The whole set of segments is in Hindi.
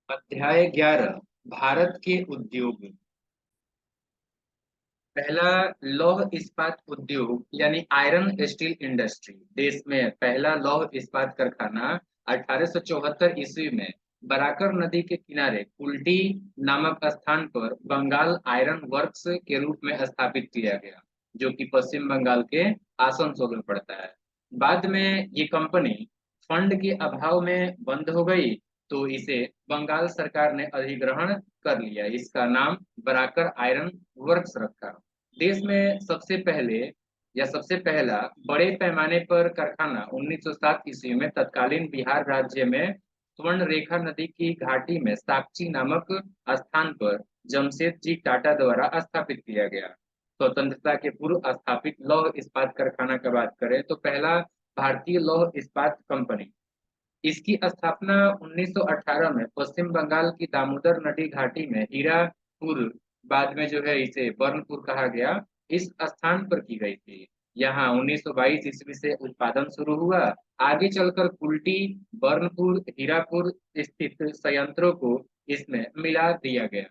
अध्याय 11। भारत के उद्योग। पहला, लौह इस्पात उद्योग यानी आयरन स्टील इंडस्ट्री। देश में पहला लौह इस्पात कारखाना 1874 ईस्वी में बराकर नदी के किनारे कुल्टी नामक स्थान पर बंगाल आयरन वर्क्स के रूप में स्थापित किया गया, जो कि पश्चिम बंगाल के आसनसोल में पड़ता है। बाद में ये कंपनी फंड के अभाव में बंद हो गई, तो इसे बंगाल सरकार ने अधिग्रहण कर लिया। इसका नाम बराकर आयरन वर्क्स रखा। देश में सबसे पहला बड़े पैमाने पर कारखाना 1907 ईस्वी में तत्कालीन बिहार राज्य में स्वर्ण रेखा नदी की घाटी में साकची नामक स्थान पर जमशेद जी टाटा द्वारा स्थापित किया गया। स्वतंत्रता के पूर्व स्थापित लौह इस्पात कारखाना की बात करें तो पहला भारतीय लौह इस्पात कंपनी। इसकी स्थापना 1918 में पश्चिम बंगाल की दामोदर नदी घाटी में हीरापुर, बाद में जो है इसे बर्नपुर कहा गया, इस स्थान पर की गई थी। यहाँ 1922 ईस्वी से उत्पादन शुरू हुआ। आगे चलकर कुल्टी, बर्नपुर, हीरापुर स्थित संयंत्रों को इसमें मिला दिया गया।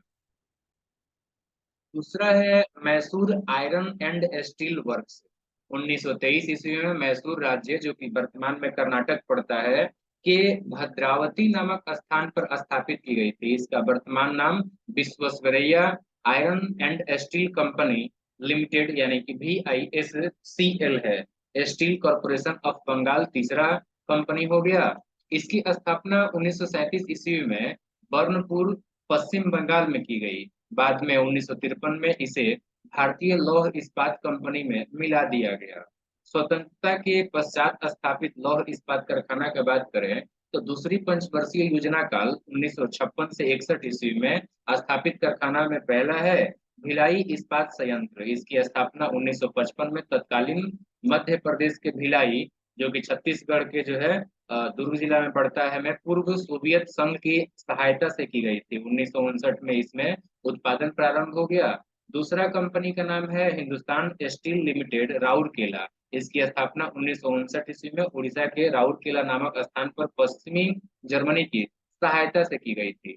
दूसरा है Mysore iron and steel works. 1923 ईस्वी में मैसूर राज्य, जो कि वर्तमान में कर्नाटक पड़ता है, के भद्रावती नामक स्थान पर स्थापित की गई थी। इसका वर्तमान नाम Visvesvaraya iron and steel company limited यानी कि VISCL है। स्टील कॉरपोरेशन ऑफ बंगाल तीसरा कंपनी हो गया। इसकी स्थापना 1937 ईस्वी में बर्नपुर, पश्चिम बंगाल में की गई। बाद में 1953 में इसे भारतीय लौह इस्पात कंपनी में मिला दिया गया। स्वतंत्रता के पश्चात स्थापित लौह इस्पात कारखाना की बात करें तो दूसरी पंचवर्षीय योजना काल 1956 से 61 ईस्वी में स्थापित कारखाना में पहला है भिलाई इस्पात संयंत्र। इसकी स्थापना 1955 में तत्कालीन मध्य प्रदेश के भिलाई, जो कि छत्तीसगढ़ के जो है दुर्ग जिला में पड़ता है, में पूर्व सोवियत संघ की सहायता से की गई थी। 1959 में इसमें उत्पादन प्रारंभ हो गया। दूसरा कंपनी का नाम है हिंदुस्तान स्टील लिमिटेड राउरकेला। इसकी स्थापना 1959 ईस्वी में उड़ीसा के राउरकेला नामक स्थान पर पश्चिमी जर्मनी की सहायता से की गई थी।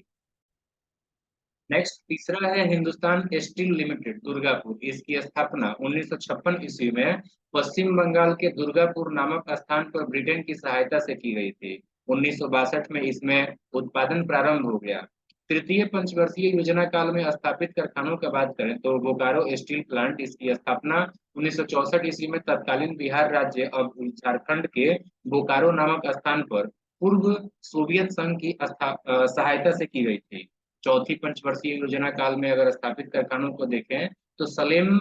नेक्स्ट तीसरा है हिंदुस्तान स्टील लिमिटेड दुर्गापुर। इसकी स्थापना 1956 ईस्वी में पश्चिम बंगाल के दुर्गापुर नामक स्थान पर ब्रिटेन की सहायता से की गई थी। 1962 में इसमें उत्पादन प्रारंभ हो गया। तृतीय पंचवर्षीय योजना काल में स्थापित कारखानों की बात करें तो बोकारो स्टील प्लांट। इसकी स्थापना 1964 ईस्वी में तत्कालीन बिहार राज्य अब झारखंड के बोकारो नामक स्थान पर पूर्व सोवियत संघ की सहायता से की गई थी। चौथी पंचवर्षीय योजना काल में अगर स्थापित कारखानों को देखें तो सलेम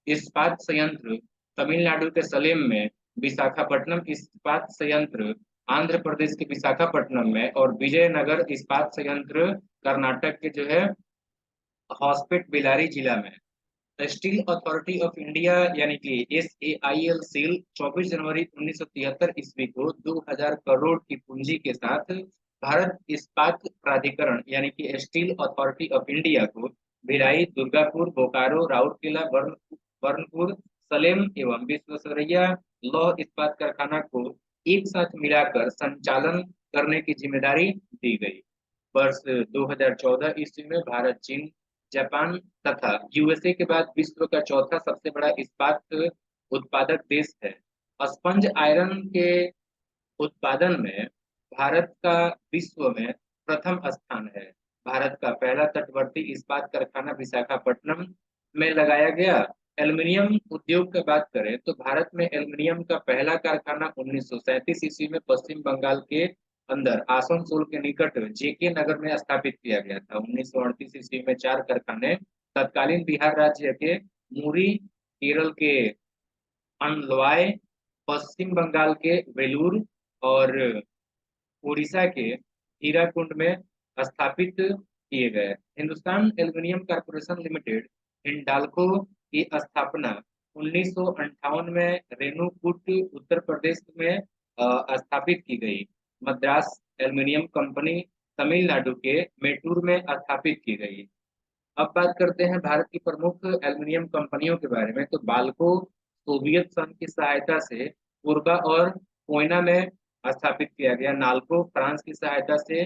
इस्पात संयंत्र तमिलनाडु के सलेम में, विशाखापट्टनम इस्पात संयंत्र आंध्र प्रदेश के विशाखापट्टनम में, और विजयनगर इस्पात संयंत्र कर्नाटक के जो है हॉस्पेट बेलारी जिला में। स्टील अथॉरिटी ऑफ इंडिया यानी कि SAIL सेल 24 जनवरी 1973 ईस्वी को 2000 करोड़ की पूंजी के साथ भारत इस्पात प्राधिकरण यानी कि स्टील अथॉरिटी ऑफ इंडिया को भिलाई, दुर्गापुर, बोकारो, राउरकेला, बर्नपुर, सलेम एवं विश्वेश्वरैया लौह इस्पात कारखाना को एक साथ मिलाकर संचालन करने की जिम्मेदारी दी गई। वर्ष 2014 ईस्वी में भारत, चीन, जापान तथा USA के बाद विश्व का चौथा सबसे बड़ा इस्पात उत्पादक देश है। स्पंज आयरन के उत्पादन में भारत का विश्व में प्रथम स्थान है। भारत का पहला तटवर्ती इस्पात कारखाना विशाखापट्टनम में लगाया गया। एल्युमिनियम उद्योग की बात करें तो भारत में एल्युमिनियम का पहला कारखाना 1937 ईस्वी में पश्चिम बंगाल के अंदर आसनसोल के निकट JK नगर में स्थापित किया गया था। 1938 ईस्वी में चार कारखाने तत्कालीन बिहार राज्य के मुरी, केरल के अनलवाय, पश्चिम बंगाल के वेलूर और उड़ीसा के हीराकुंड में स्थापित किए गए। Hindustan aluminium corporation limited Hindalco की स्थापना 1958 में रेणुकूट, उत्तर प्रदेश में स्थापित की गई। मद्रास एल्युमिनियम कंपनी तमिलनाडु के मेटूर में स्थापित की गई। अब बात करते हैं भारत की प्रमुख एल्युमिनियम कंपनियों के बारे में तो बाल्को सोवियत संघ की सहायता से कोरबा और कोयना में स्थापित किया गया। नाल्को फ्रांस की सहायता से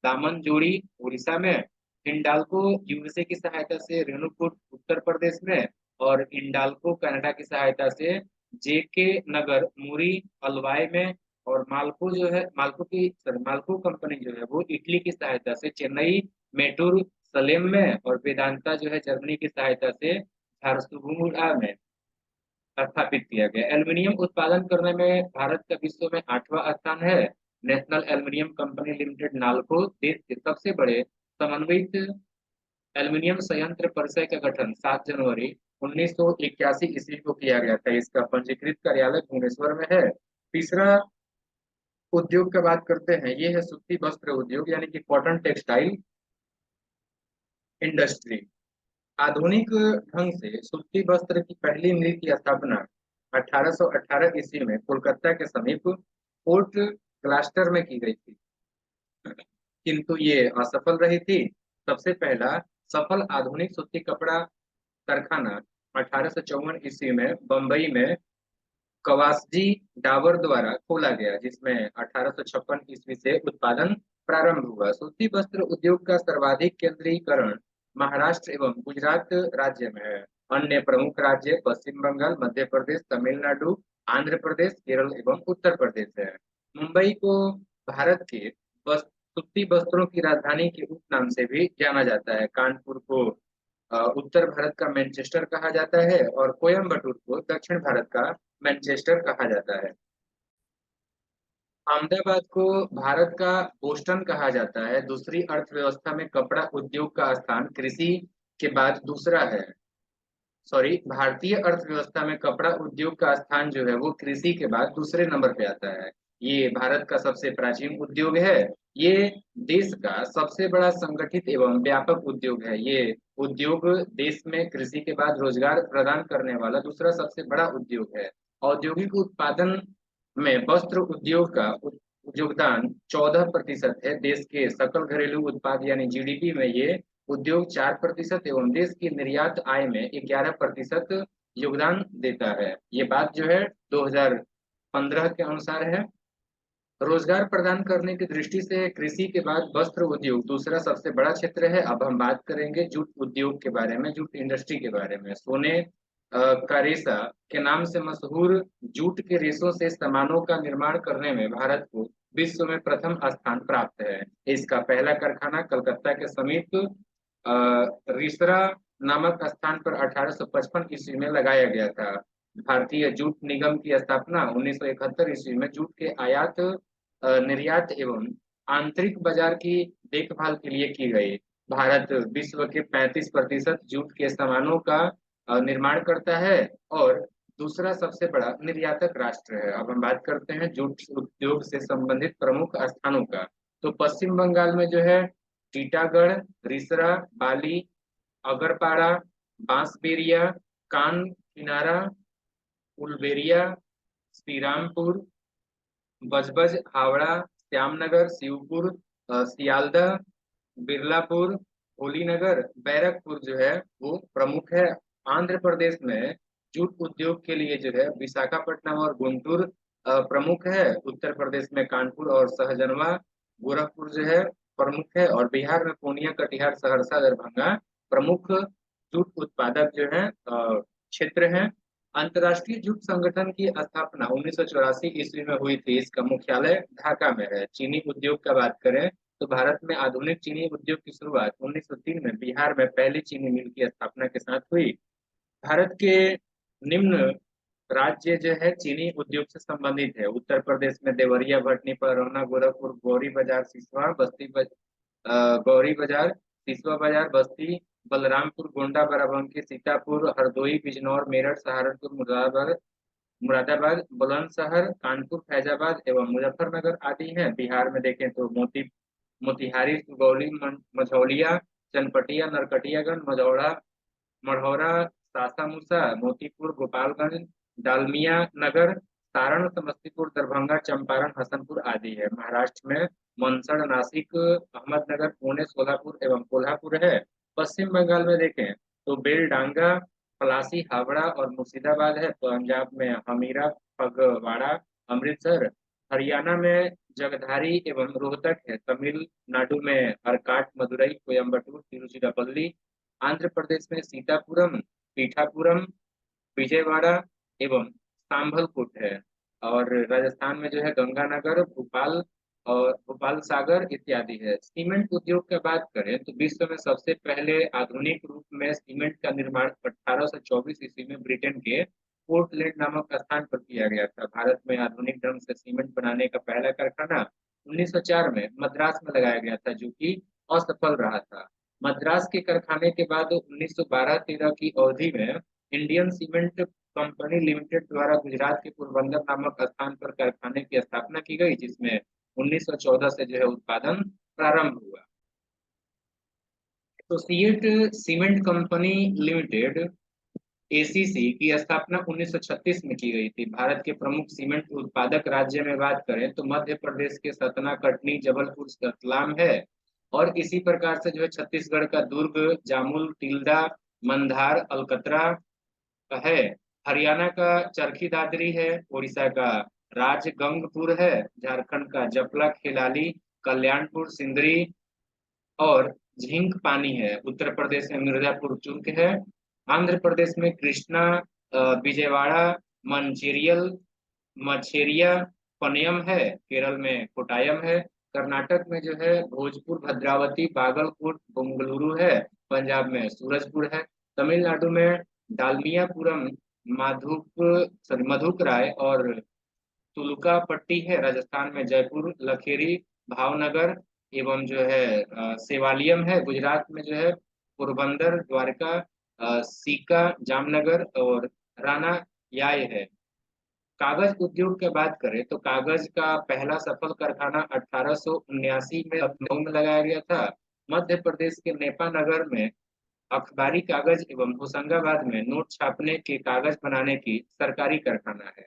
दामनजोड़ी उड़ीसा में, हिंडाल्को यूएसए की सहायता से रेणुकूट उत्तर प्रदेश में, और इंडाल्को कनाडा की सहायता से जेके नगर मुरी अलवाई में, और माल्को जो है माल्को कंपनी जो है वो इटली की सहायता से चेन्नई मेटूर सलेम में, और वेदांता जो है जर्मनी की सहायता से झारसुगुड़ा में स्थापित किया गया। एल्युमिनियम उत्पादन करने में भारत का विश्व में 8वां स्थान है। National aluminium company limited NALCO देश के सबसे बड़े समन्वित एल्युमिनियम संयंत्र परिषद का गठन 7 जनवरी 1981 ईस्वी को किया गया था। इसका पंजीकृत कार्यालय भुवनेश्वर में है। तीसरा उद्योग की बात करते हैं, ये है सूती वस्त्र उद्योग यानी कि कॉटन टेक्सटाइल इंडस्ट्री। आधुनिक ढंग से सूती वस्त्र की पहली मिल की स्थापना 1818 ईस्वी में कोलकाता के समीप फोर्ट ग्लास्टर में की गई थी, किंतु ये असफल रही थी। सबसे पहला सफल आधुनिक सूती कपड़ा कारखाना 1854 ईस्वी में बंबई में कवासजी डाबर द्वारा खोला गया, जिसमें 1856 ईस्वी से उत्पादन प्रारंभ हुआ। सूती वस्त्र उद्योग का सर्वाधिक केंद्रीकरण महाराष्ट्र एवं गुजरात राज्य में है। अन्य प्रमुख राज्य पश्चिम बंगाल, मध्य प्रदेश, तमिलनाडु, आंध्र प्रदेश, केरल एवं उत्तर प्रदेश है। मुंबई को भारत के सूती वस्त्रों की राजधानी के उपनाम से भी जाना जाता है। कानपुर को उत्तर भारत का मैनचेस्टर कहा जाता है, और कोयम्बटूर को दक्षिण भारत का मैनचेस्टर कहा जाता है। अहमदाबाद को भारत का बोस्टन कहा जाता है। दूसरी अर्थव्यवस्था में कपड़ा उद्योग का स्थान कृषि के बाद दूसरा है। सॉरी, भारतीय अर्थव्यवस्था में कपड़ा उद्योग का स्थान जो है वो कृषि के बाद दूसरे नंबर पे आता है। ये भारत का सबसे प्राचीन उद्योग है। ये देश का सबसे बड़ा संगठित एवं व्यापक उद्योग है। ये उद्योग देश में कृषि के बाद रोजगार प्रदान करने वाला दूसरा सबसे बड़ा उद्योग है। औद्योगिक उत्पादन में वस्त्र उद्योग का योगदान 14% है। देश के सकल घरेलू उत्पाद यानी जीडीपी में ये उद्योग 4% एवं देश की निर्यात आय में 11% योगदान देता है। ये बात जो है 2015 के अनुसार है। रोजगार प्रदान करने की दृष्टि से कृषि के बाद वस्त्र उद्योग दूसरा सबसे बड़ा क्षेत्र है। अब हम बात करेंगे जूट उद्योग के बारे में, जूट इंडस्ट्री के बारे में। सोने का रेशा के नाम से मशहूर जूट के रेशों से सामानों का निर्माण करने में भारत को विश्व में प्रथम स्थान प्राप्त है। इसका पहला कारखाना कलकत्ता के समीप रिसरा नामक स्थान पर 1855 ईस्वी में लगाया गया था। भारतीय जूट निगम की स्थापना 1971 ईस्वी में जूट के आयात निर्यात एवं आंतरिक बाजार की देखभाल के लिए की गई। भारत विश्व के 35% जूट के सामानों का निर्माण करता है और दूसरा सबसे बड़ा निर्यातक राष्ट्र है। अब हम बात करते हैं जूट उद्योग से संबंधित प्रमुख स्थानों का। तो पश्चिम बंगाल में जो है टीटागढ़, रिसरा, बाली, अगरपाड़ा, बांसबेरिया, कान किनारा, उलबेरिया, श्रीरामपुर, बजबज, हावड़ा, श्यामनगर, शिवपुर, सियालदह, बिरलापुर, होलीनगर, बैरकपुर जो है वो प्रमुख है। आंध्र प्रदेश में जूट उद्योग के लिए जो है विशाखापट्टनम और गुंटूर प्रमुख है। उत्तर प्रदेश में कानपुर और सहजनवा, गोरखपुर जो है प्रमुख है, और बिहार में पूर्णिया, कटिहार, सहरसा, दरभंगा प्रमुख जूट उत्पादक जो है क्षेत्र हैं। अंतर्राष्ट्रीय जूट संगठन की स्थापना 1984 ईस्वी में हुई थी। इसका मुख्यालय ढाका में है। चीनी उद्योग का बात करें तो भारत में आधुनिक चीनी उद्योग की शुरुआत 1903 में बिहार में पहली चीनी मिल की स्थापना के साथ हुई। भारत के निम्न राज्य जो है चीनी उद्योग से संबंधित है। उत्तर प्रदेश में देवरिया, भटनी, परोना, गोरखपुर, गौरी बाजार, सिसवा, गौरी बाजार, सिसवा बाजार, बस्ती, बलरामपुर, गोंडा, बाराबंकी, सीतापुर, हरदोई, बिजनौर, मेरठ, सहारनपुर, मुरादाबाद, बुलंदशहर, कानपुर, फैजाबाद एवं मुजफ्फरनगर आदि हैं। बिहार में देखें तो मोतिहारी, सुगौली, मझौलिया, चनपटिया, नरकटियागंज, मढ़ौरा, सासामुसा, मोतीपुर, गोपालगंज, डालमिया नगर, सारण, समस्तीपुर, दरभंगा, चंपारण, हसनपुर आदि है। महाराष्ट्र में मनसड़, नासिक, अहमदनगर, पुणे, सोलापुर एवं कोल्हापुर है। पश्चिम बंगाल में देखें तो बेलडांगा, पलासी, हावड़ा और मुर्शिदाबाद है। पंजाब में हमीरा, फगवाड़ा, अमृतसर। हरियाणा में जगधारी एवं रोहतक है। तमिलनाडु में अर्काट, मदुरई, कोयम्बटूर, तिरुचिरापल्ली। आंध्र प्रदेश में सीतापुरम, पीठापुरम, विजयवाड़ा एवं सांभलपुर है। और राजस्थान में जो है गंगानगर, भोपाल और भोपाल सागर इत्यादि है। सीमेंट उद्योग की बात करें तो विश्व में सबसे पहले आधुनिक रूप में सीमेंट का निर्माण 1824 ईस्वी में ब्रिटेन के पोर्टलैंड नामक स्थान पर किया गया था। भारत में आधुनिक ढंग से सीमेंट बनाने का पहला कारखाना 1904 में मद्रास में लगाया गया था, जो कि असफल रहा था। मद्रास के कारखाने के बाद 1912-13 की अवधि में इंडियन सीमेंट कंपनी लिमिटेड द्वारा गुजरात के पोरबंदर नामक स्थान पर कारखाने की स्थापना की गई, जिसमें 1914 से जो है उत्पादन प्रारंभ हुआ। Associate cement company limited ACC की स्थापना 1936 में की गई थी। भारत के प्रमुख सीमेंट उत्पादक राज्य में बात करें तो मध्य प्रदेश के सतना, कटनी, जबलपुर, रतलाम है। और इसी प्रकार से जो है छत्तीसगढ़ का दुर्ग, जामुल, तिल्दा, मंधार, अलकतरा है। हरियाणा का चरखी दादरी है। उड़ीसा का राजगंगपुर है। झारखंड का जपला, खिलाली, कल्याणपुर, सिंदरी और झींक पानी है। उत्तर प्रदेश में मिर्जापुर चूर्क है। आंध्र प्रदेश में कृष्णा, विजयवाड़ा, मंचिरियल, मछेरिया, पनयम है। केरल में कोटायम है। कर्नाटक में जो है भोजपुर, भद्रावती, बागलकोट, बेंगलुरु है। पंजाब में सूरजपुर है। तमिलनाडु में डालमियापुरम, मधुकराय और तुलुकापट्टी है। राजस्थान में जयपुर, लखेरी, भावनगर एवं जो है सेवालियम है। गुजरात में जो है पोरबंदर, द्वारका, सीका, जामनगर और राना याय है। कागज उद्योग की बात करें तो कागज का पहला सफल कारखाना 1879 में लखनऊ में लगाया गया था। मध्य प्रदेश के नेपा नगर में अखबारी कागज एवं होशंगाबाद में नोट छापने के कागज बनाने की सरकारी कारखाना है।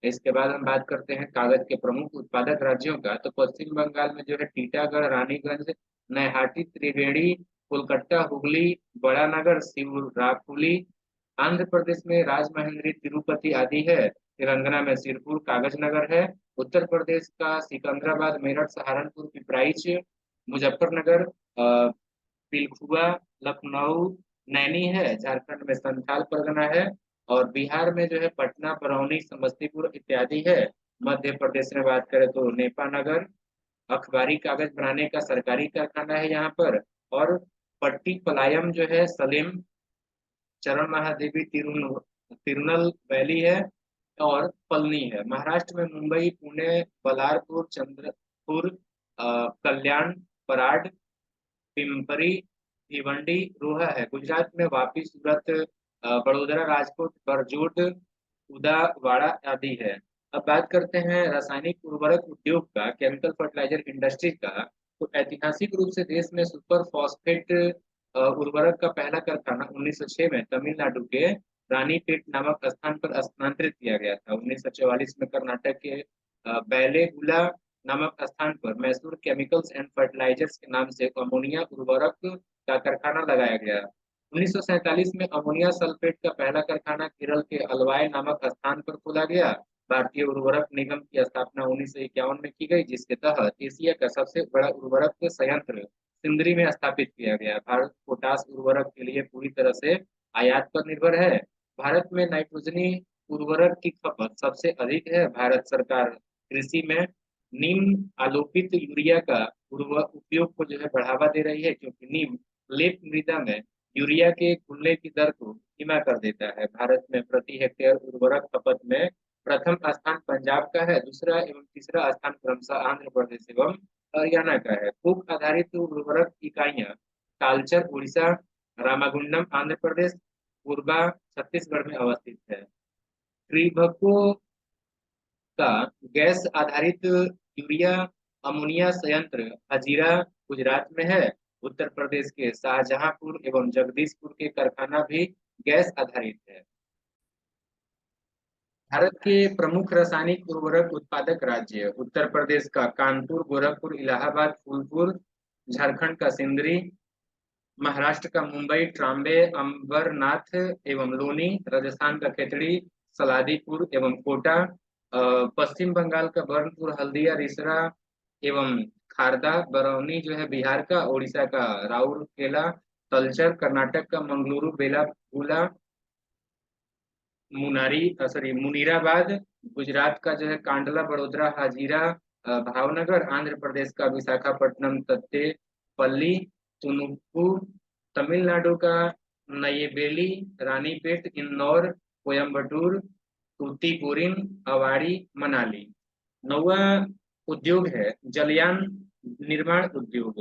इसके बाद हम बात करते हैं कागज के प्रमुख उत्पादक राज्यों का। तो पश्चिम बंगाल में जो है टीटागढ़, रानीगंज, नैहाटी, त्रिवेणी, कोलकाता, हुगली, बड़ानगर, शिवरापुली। आंध्र प्रदेश में राजमहेंद्री, तिरुपति आदि है। तेलंगाना में सिरपुर, कागज नगर है। उत्तर प्रदेश का सिकंदराबाद, मेरठ, सहारनपुर, पिपराइच, मुजफ्फरनगर, पिलखुआ, लखनऊ, नैनी है। झारखंड में संथाल परगना है। और बिहार में जो है पटना, बरौनी, समस्तीपुर इत्यादि है। मध्य प्रदेश में बात करें तो नेपानगर अखबारी कागज बनाने का सरकारी कारखाना है यहाँ पर। और पट्टी पलायम जो है सलेम, चरण महादेवी, तिरुनल वैली है। और पलनी है। महाराष्ट्र में मुंबई, पुणे, बलारपुर, चंद्रपुर, कल्याण, पराड, पिंपरी, भिवंडी, रोहा है। गुजरात में वापी, सूरत, बड़ोदरा, राजकोट, बरजोट, उदावाड़ा आदि है। अब बात करते हैं रासायनिक उर्वरक उद्योग का, केमिकल फर्टिलाइजर इंडस्ट्री का। तो ऐतिहासिक रूप से देश में सुपर फॉस्फेट उर्वरक का पहला कारखाना 1906 में तमिलनाडु के रानीपेट नामक स्थान पर स्थानांतरित किया गया था। 1944 में कर्नाटक के बैलेगुला नामक स्थान पर मैसूर केमिकल्स एंड फर्टिलाइजर्स के नाम से अमोनिया उर्वरक का कारखाना लगाया गया। 1947 में अमोनिया सल्फेट का पहला कारखाना केरल के अलवाय नामक स्थान पर खोला गया। भारतीय उर्वरक निगम की स्थापना 1951 में की गई, जिसके तहत एशिया का सबसे बड़ा उर्वरक संयंत्र सिंदरी में स्थापित किया गया। भारत पोटास उर्वरक के लिए पूरी तरह से आयात पर निर्भर है। भारत में नाइट्रोजनी उर्वरक की खपत सबसे अधिक है। भारत सरकार कृषि में नीम आलोपित यूरिया का उपयोग को जो है बढ़ावा दे रही है, क्योंकि नीम लेप मृदा में यूरिया के घुलने की दर को धीमा कर देता है। भारत में प्रति हेक्टेयर उर्वरक खपत में प्रथम स्थान पंजाब का है। दूसरा एवं तीसरा स्थान क्रमशः आंध्र प्रदेश एवं हरियाणा का है। भूख आधारित उर्वरक इकाइयां तालचर उड़ीसा, रामागुंडम आंध्र प्रदेश, पूर्वा छत्तीसगढ़ में अवस्थित है। ट्रीबको का गैस आधारित यूरिया अमोनिया संयंत्र हजीरा गुजरात में है। उत्तर प्रदेश के शाहजहांपुर एवं जगदीशपुर के कारखाना भी गैस आधारित है। भारत के प्रमुख रासायनिक उर्वरक उत्पादक राज्य उत्तर प्रदेश का कानपुर, गोरखपुर, इलाहाबाद, फूलपुर, झारखंड का सिंदरी, महाराष्ट्र का मुंबई, ट्राम्बे, अंबरनाथ एवं लोनी, राजस्थान का खेतड़ी, सलादीपुर एवं कोटा, पश्चिम बंगाल का बर्नपुर, हल्दिया, रिसरा एवं खारदा, बरौनी जो है बिहार का, उड़ीसा का राउरकेला, तलचर, कर्नाटक का मंगलुरु, बेलागुला, मुनीराबाद, गुजरात का जो है कांडला, बड़ोदरा, हाजीरा, भावनगर, आंध्र प्रदेश का विशाखापट्टनम, तत्तेपल्ली, तुनुकू, तमिलनाडु का नयेवेली, रानीपेट, इंदौर, कोयम्बटूर, तूतीकोरिन, अवाड़ी, मनाली। नौवा उद्योग है जलयान निर्माण उद्योग।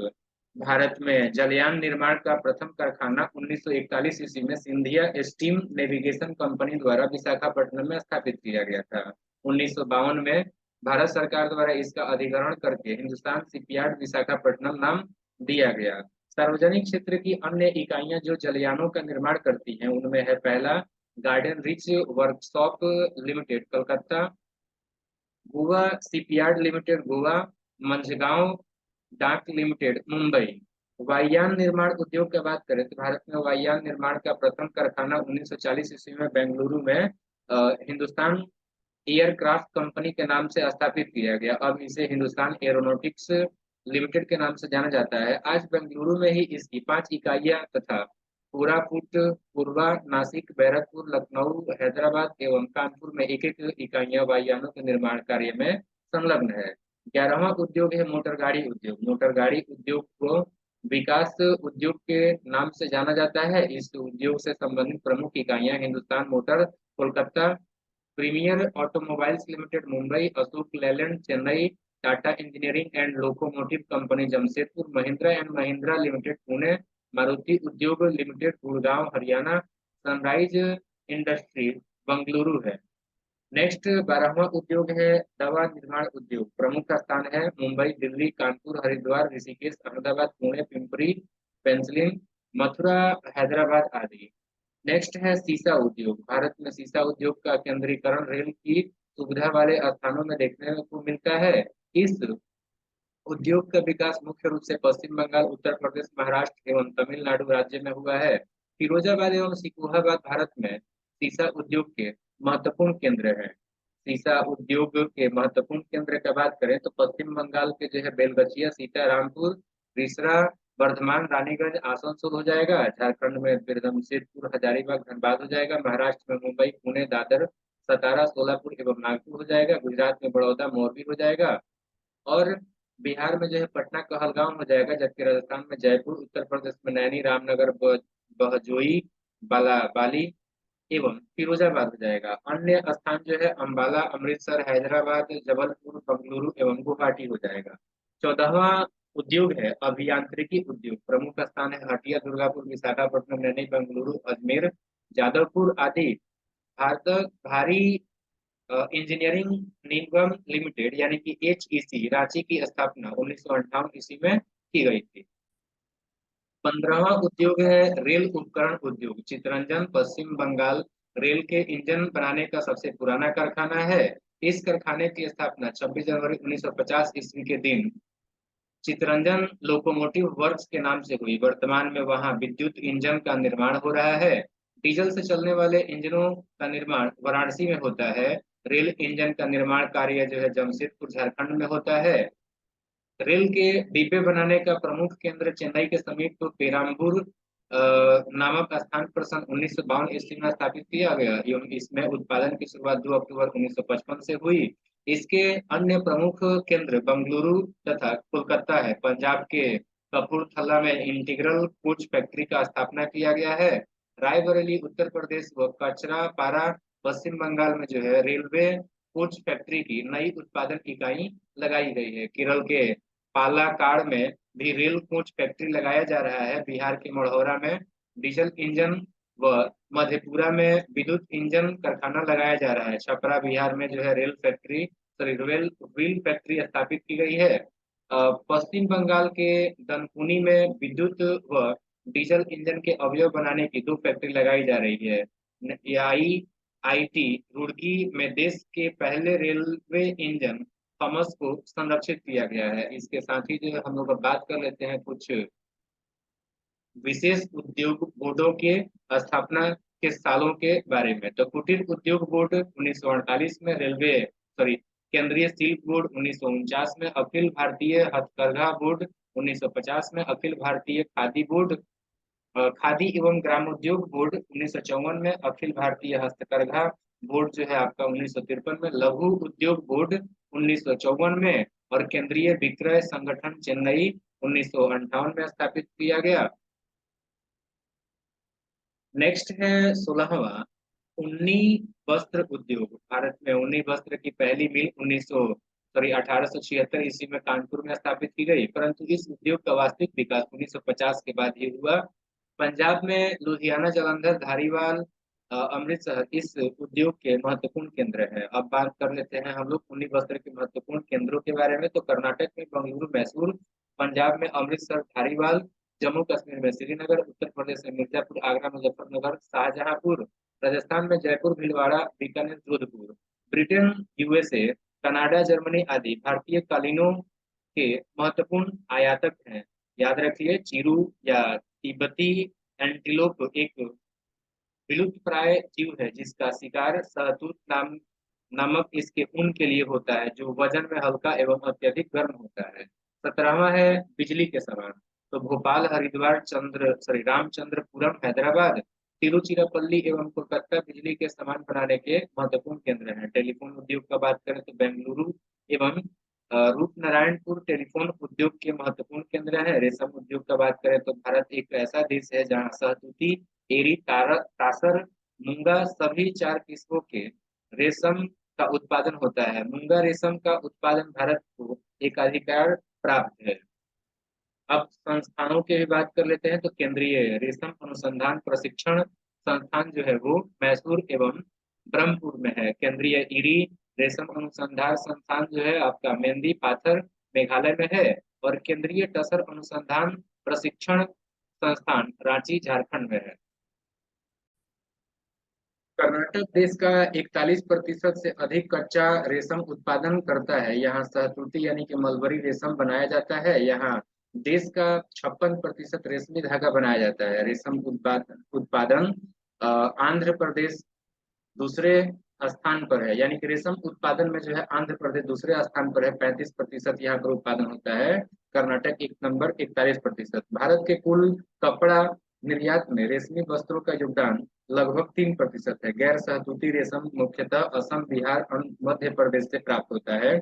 भारत में जलयान निर्माण का प्रथम कारखाना 1941 ईस्वी में सिंधिया स्टीम नेविगेशन कंपनी द्वारा विशाखापट्टनम में स्थापित किया गया था। 1952 में भारत सरकार द्वारा इसका अधिग्रहण करके हिंदुस्तान शिपयार्ड विशाखापट्टनम नाम दिया गया। सार्वजनिक क्षेत्र की अन्य इकाइयां जो जलयानों का निर्माण करती हैं उनमें है पहला garden rich workshop limited Calcutta, Goa shipyard limited Goa, Mazagon डाक लिमिटेड मुंबई। वायुयान निर्माण उद्योग की बात करें तो भारत में वायुयान निर्माण का प्रथम कारखाना 1940 ईस्वी में बेंगलुरु में हिंदुस्तान एयरक्राफ्ट कंपनी के नाम से स्थापित किया गया। अब इसे हिंदुस्तान एरोनॉटिक्स लिमिटेड के नाम से जाना जाता है। आज बेंगलुरु में ही इसकी 5 इकाइयां तथा कोरापुट, पूर्वा, नासिक, बैरकपुर, लखनऊ, हैदराबाद एवं कानपुर में एक एक इकाइयां वायुयानों के निर्माण कार्य में संलग्न है। 11वां उद्योग है मोटर गाड़ी उद्योग। मोटर गाड़ी उद्योग को विकास उद्योग के नाम से जाना जाता है। इस उद्योग से संबंधित प्रमुख इकाइयां Hindustan motor Kolkata, premier automobiles limited Mumbai, Ashok Leyland Chennai, Tata engineering and locomotive company Jamshedpur, Mahindra and Mahindra limited Pune, Maruti Udyog limited Gurgaon Haryana, sunrise industry Bengaluru है। नेक्स्ट 12वां उद्योग है दवा निर्माण उद्योग। प्रमुख स्थान है मुंबई, दिल्ली, कानपुर, हरिद्वार, ऋषिकेश, अहमदाबाद, पुणे, पिंपरी, पेंसिलिन, मथुरा, हैदराबाद आदि। नेक्स्ट है सीसा उद्योग। भारत में सीसा उद्योग का केंद्रीकरण रेल की सुविधा वाले स्थानों में देखने को मिलता है। इस उद्योग का विकास मुख्य रूप से पश्चिम बंगाल, उत्तर प्रदेश, महाराष्ट्र एवं तमिलनाडु राज्य में हुआ है। फिरोजाबाद एवं सिकुहाबाद भारत में सीसा उद्योग के महत्वपूर्ण केंद्र हैं। सीसा उद्योग के महत्वपूर्ण केंद्र की बात करें तो पश्चिम बंगाल के जो है बेलगछिया, सीतारामपुर, रिसरा, वर्धमान, रानीगंज, आसनसोल हो जाएगा। झारखंड में फिर जमशेदपुर, हजारीबाग, धनबाद हो जाएगा। महाराष्ट्र में मुंबई, पुणे, दादर, सतारा, सोलापुर एवं नागपुर हो जाएगा। गुजरात में बड़ौदा, मोरबी हो जाएगा। और बिहार में जो है पटना, कहलगांव हो जाएगा। जबकि राजस्थान में जयपुर, उत्तर प्रदेश में नैनी, रामनगर, बहजोई, बाली एवं फिरोजाबाद हो जाएगा। अन्य स्थान जो है अंबाला, अमृतसर, हैदराबाद, जबलपुर, बंगलुरु एवं गुवाहाटी हो जाएगा। 14वां उद्योग है अभियांत्रिकी उद्योग। प्रमुख स्थान है हटिया, दुर्गापुर, विशाखापट्टनम, नैनी, बेंगलुरु, अजमेर, जादवपुर आदि। भारत भारी इंजीनियरिंग निगम लिमिटेड यानी कि HEC रांची की स्थापना 1958 ईस्वी में की गई थी। 15वां उद्योग है रेल उपकरण उद्योग। चितरंजन पश्चिम बंगाल रेल के इंजन बनाने का सबसे पुराना कारखाना है। इस कारखाने की स्थापना 26 जनवरी 1950 ईस्वी के दिन चितरंजन लोकोमोटिव वर्क्स के नाम से हुई। वर्तमान में वहां विद्युत इंजन का निर्माण हो रहा है। डीजल से चलने वाले इंजनों का निर्माण वाराणसी में होता है। रेल इंजन का निर्माण कार्य जो है जमशेदपुर झारखंड में होता है। रेल के डिब्बे बनाने का प्रमुख केंद्र चेन्नई के समीप पेराम्बूर नामक स्थान पर सन 1952 ईस्वी में स्थापित किया गया एवं इसमें उत्पादन की शुरुआत 2 अक्टूबर 1955 से हुई। इसके अन्य प्रमुख केंद्र बंगलुरु तथा कोलकाता है। पंजाब के कपूरथला में इंटीग्रल कोच फैक्ट्री का स्थापना किया गया है। रायबरेली उत्तर प्रदेश व कचरापारा पश्चिम बंगाल में जो है रेलवे कोच फैक्ट्री की नई उत्पादन इकाई लगाई गई है। केरल के पालाकाड़ में भी रेल कोच फैक्ट्री लगाया जा रहा है। बिहार के मढ़ौरा में डीजल इंजन व मधेपुरा में विद्युत इंजन कारखाना लगाया जा रहा है। छपरा बिहार में जो है rail factory rail wheel factory स्थापित की गई है। पश्चिम बंगाल के दनकुनी में विद्युत व डीजल इंजन के अवयव बनाने की 2 फैक्ट्री लगाई जा रही है। IIT रुड़की में देश के पहले रेलवे इंजन थॉमस को संरक्षित किया गया है। इसके साथ ही जो है हम लोग बात कर लेते हैं कुछ विशेष उद्योग बोर्डों के स्थापना के सालों के बारे में। तो कुटीर उद्योग बोर्ड 1948 में, रेलवे सॉरी केंद्रीय शिल्प बोर्ड 1949 में, अखिल भारतीय हथकरघा बोर्ड 1950 में, अखिल भारतीय खादी बोर्ड खादी एवं ग्रामोद्योग बोर्ड 1954 में, अखिल भारतीय हस्तकरघा बोर्ड जो है आपका 1953 में, लघु उद्योग बोर्ड 1954 में, और केंद्रीय विक्रय संगठन चेन्नई 1958 में स्थापित किया गया। नेक्स्ट है 16वां उन्नी वस्त्र उद्योग। भारत में उन्नी वस्त्र की पहली मिल 1876 ईस्वी में कानपुर में स्थापित की गई, परंतु इस उद्योग का वास्तविक विकास 1950 के बाद ही हुआ। पंजाब में लुधियाना, जालंधर, धारीवाल, अमृतसर इस उद्योग के महत्वपूर्ण केंद्र है। अब बात कर लेते हैं हम लोग उन्नी वस्त्र के महत्वपूर्ण केंद्रों के बारे में। तो कर्नाटक में बेंगलुरु, मैसूर, पंजाब में अमृतसर, धारीवाल, जम्मू कश्मीर में श्रीनगर, उत्तर प्रदेश में मिर्जापुर, आगरा, मुजफ्फरनगर, शाहजहांपुर, राजस्थान में Jaipur, Bhilwara, Bikaner, Jodhpur. Britain, USA, Canada, Germany आदि भारतीय कालीनों के महत्वपूर्ण आयातक हैं। याद रखिए, चीरू या तिब्बती एंटीलोप एक विलुप्त प्राय जीव है जिसका शिकार शहतूत नामक इसके ऊन के लिए होता है, जो वजन में हल्का एवं अत्यधिक गर्म होता है। 17वां है बिजली के समान। तो भोपाल, हरिद्वार, रामचंद्रपुरम, हैदराबाद, तिरुचिरापल्ली एवं कोलकाता बिजली के समान बनाने के महत्वपूर्ण केंद्र हैं। टेलीफोन उद्योग का बात करें तो बेंगलुरु एवं रूपनारायणपुर टेलीफोन उद्योग के महत्वपूर्ण केंद्र है। रेशम उद्योग का बात करें तो भारत एक ऐसा देश है जहाँ शहतूती, एरी, तासर, मूंगा सभी 4 किस्मों के रेशम का उत्पादन होता है। मूंगा रेशम का उत्पादन भारत को एकाधिकार प्राप्त है। अब संस्थानों की भी बात कर लेते हैं। तो केंद्रीय रेशम अनुसंधान प्रशिक्षण संस्थान जो है वो मैसूर एवं ब्रह्मपुर में है। केंद्रीय ईरी रेशम अनुसंधान संस्थान जो है आपका मेहंदी पाथर मेघालय में है, और केंद्रीय टसर अनुसंधान प्रशिक्षण संस्थान रांची झारखंड में है। कर्नाटक देश का 41% से अधिक कच्चा रेशम उत्पादन करता है। यहाँ सहतूती यानी कि मलबरी रेशम बनाया जाता है। यहाँ देश का 56% रेशमी धागा बनाया जाता है। रेशम उत्पादन आंध्र प्रदेश दूसरे स्थान पर है, यानी कि रेशम उत्पादन में जो है आंध्र प्रदेश दूसरे स्थान पर है। 35% यहाँ पर उत्पादन होता है, कर्नाटक एक नंबर 41%। भारत के कुल कपड़ा निर्यात में रेशमी वस्त्रों का योगदान लगभग 3% है। गैर सहतूती रेशम मुख्यतः असम, बिहार और मध्य प्रदेश से प्राप्त होता है।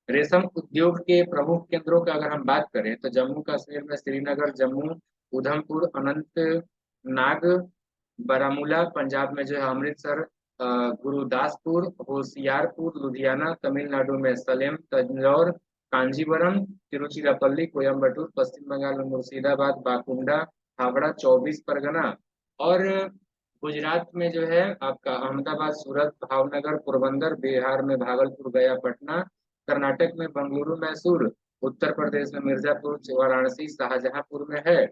रेशम उद्योग के प्रमुख केंद्रों का अगर हम बात करें तो जम्मू कश्मीर में श्रीनगर, जम्मू, उधमपुर, अनंतनाग, बारामूला, पंजाब में जो है अमृतसर, गुरुदासपुर, होशियारपुर, लुधियाना, तमिलनाडु में सलेम, तंजौर, कांजीवरम, तिरुचिरापल्ली, कोयम्बटूर, पश्चिम बंगाल में मुर्शिदाबाद, बाकुंडा, हावड़ा, 24 परगना, और गुजरात में जो है आपका अहमदाबाद, सूरत, भावनगर, पोरबंदर, बिहार में भागलपुर, गया, पटना, कर्नाटक में बेंगलुरु, मैसूर, उत्तर प्रदेश में मिर्जापुर, वाराणसी, शाहजहांपुर में है।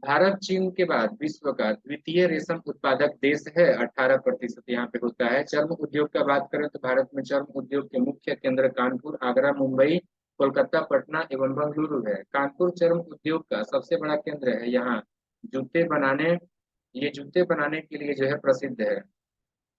भारत चीन के बाद विश्व का द्वितीय रेशम उत्पादक देश है। 18% यहाँ पे होता है। चर्म उद्योग का बात करें तो भारत में चर्म उद्योग के मुख्य केंद्र कानपुर, आगरा, मुंबई, कोलकाता, पटना एवं बेंगलुरु है। कानपुर चर्म उद्योग का सबसे बड़ा केंद्र है। यहाँ जूते बनाने ये जूते बनाने के लिए जो है प्रसिद्ध है।